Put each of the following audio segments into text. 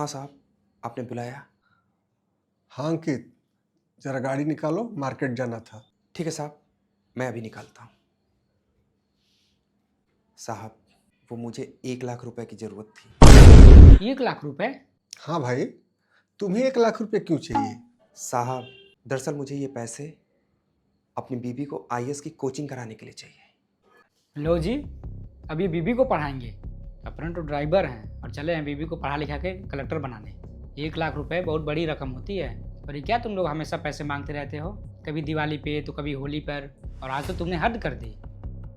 हाँ साहब, आपने बुलाया? हाँ अंकित, जरा गाड़ी निकालो, मार्केट जाना था। ठीक है साहब, मैं अभी निकालता हूँ। साहब, वो मुझे 1 लाख रुपए की ज़रूरत थी। 1 लाख रुपए? हाँ भाई, तुम्हें 1 लाख रुपए क्यों चाहिए? साहब, दरअसल मुझे ये पैसे अपनी बीबी को आईएएस की कोचिंग कराने के लिए चाहिए। लो जी, अब ये बीबी को पढ़ाएंगे। अपने तो ड्राइवर हैं और चले हैं बीबी को पढ़ा लिखा के कलेक्टर बनाने। 1 लाख रुपए बहुत बड़ी रकम होती है। और ये क्या तुम लोग हमेशा पैसे मांगते रहते हो? कभी दिवाली पे तो कभी होली पर, और आज तो तुमने हद कर दी।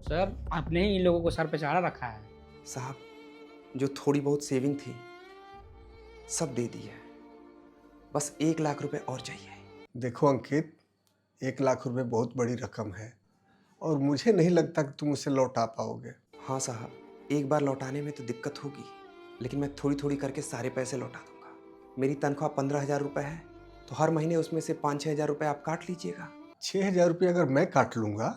सर, आपने ही इन लोगों को सर पे चढ़ा रखा है। साहब, जो थोड़ी बहुत सेविंग थी सब दे दी है, बस 1 लाख रुपए और चाहिए। देखो अंकित, 1 लाख रुपए बहुत बड़ी रकम है और मुझे नहीं लगता कि तुम उसे लौटा पाओगे। हाँ साहब, एक बार लौटाने में तो दिक्कत होगी, लेकिन मैं थोड़ी थोड़ी करके सारे पैसे लौटा दूंगा। मेरी तनख्वाह 15,000 रुपये है, तो हर महीने उसमें से 5-6 हज़ार रुपये आप काट लीजिएगा। 6,000 रुपये अगर मैं काट लूँगा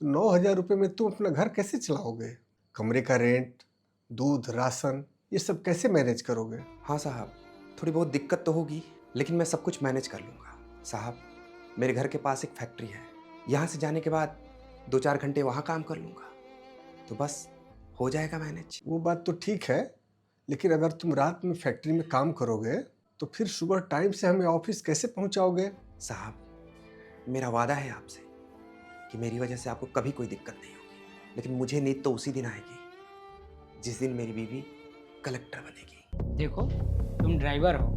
तो 9,000 रुपये में तुम अपना घर कैसे चलाओगे? कमरे का रेंट, दूध, राशन, ये सब कैसे मैनेज करोगे? हाँ साहब, थोड़ी बहुत दिक्कत तो होगी, लेकिन मैं सब कुछ मैनेज कर लूँगा। साहब, मेरे घर के पास एक फैक्ट्री है, यहाँ से जाने के बाद 2-4 घंटे वहाँ काम कर लूँगा, तो बस हो जाएगा मैनेज। वो बात तो ठीक है, लेकिन अगर तुम रात में फैक्ट्री में काम करोगे तो फिर सुबह टाइम से हमें ऑफिस कैसे पहुंचाओगे? साहब, मेरा वादा है आपसे कि मेरी वजह से आपको कभी कोई दिक्कत नहीं होगी, लेकिन मुझे नींद तो उसी दिन आएगी जिस दिन मेरी बीवी कलेक्टर बनेगी। देखो, तुम ड्राइवर हो,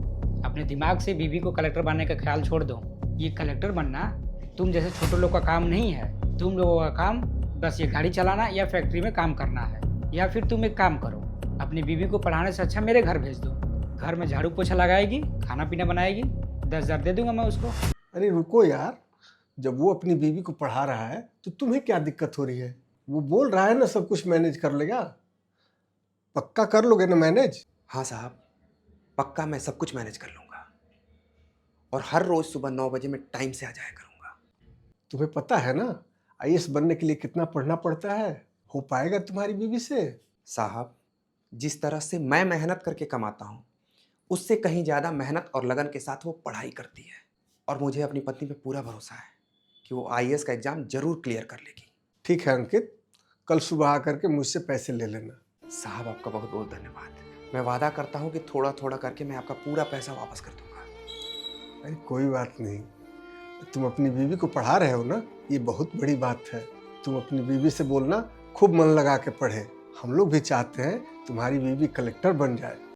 अपने दिमाग से बीबी को कलेक्टर बनने का ख्याल छोड़ दो। ये कलेक्टर बनना तुम जैसे छोटे लोग का काम नहीं है। तुम लोगों का काम बस ये गाड़ी चलाना या फैक्ट्री में काम करना है। या फिर तुम एक काम करो, अपनी बीबी को पढ़ाने से अच्छा मेरे घर भेज दो। घर में झाड़ू पोछा लगाएगी, खाना पीना बनाएगी, 10,000 दे दूंगा मैं उसको। अरे रुको यार, जब वो अपनी बीवी को पढ़ा रहा है तो तुम्हें क्या दिक्कत हो रही है? वो बोल रहा है ना सब कुछ मैनेज कर लेगा। पक्का कर लोगे ना मैनेज? हाँ साहब, पक्का मैं सब कुछ मैनेज कर लूँगा और हर रोज़ सुबह 9 बजे मैं टाइम से आ जाया करूँगा। तुम्हें पता है ना आईएएस बनने के लिए कितना पढ़ना पड़ता है? हो पाएगा तुम्हारी बीवी से? साहब, जिस तरह से मैं मेहनत करके कमाता हूँ, उससे कहीं ज़्यादा मेहनत और लगन के साथ वो पढ़ाई करती है, और मुझे अपनी पत्नी पे पूरा भरोसा है कि वो आईएएस का एग्ज़ाम ज़रूर क्लियर कर लेगी। ठीक है अंकित, कल सुबह आकर के मुझसे पैसे ले लेना। साहब, आपका बहुत बहुत धन्यवाद। मैं वादा करता हूँ कि थोड़ा थोड़ा करके मैं आपका पूरा पैसा वापस कर दूंगा। अरे कोई बात नहीं, तुम अपनी बीवी को पढ़ा रहे हो ना, ये बहुत बड़ी बात है। तुम अपनी बीवी से बोलना खूब मन लगा के पढ़े। हम लोग भी चाहते हैं तुम्हारी बीवी कलेक्टर बन जाए।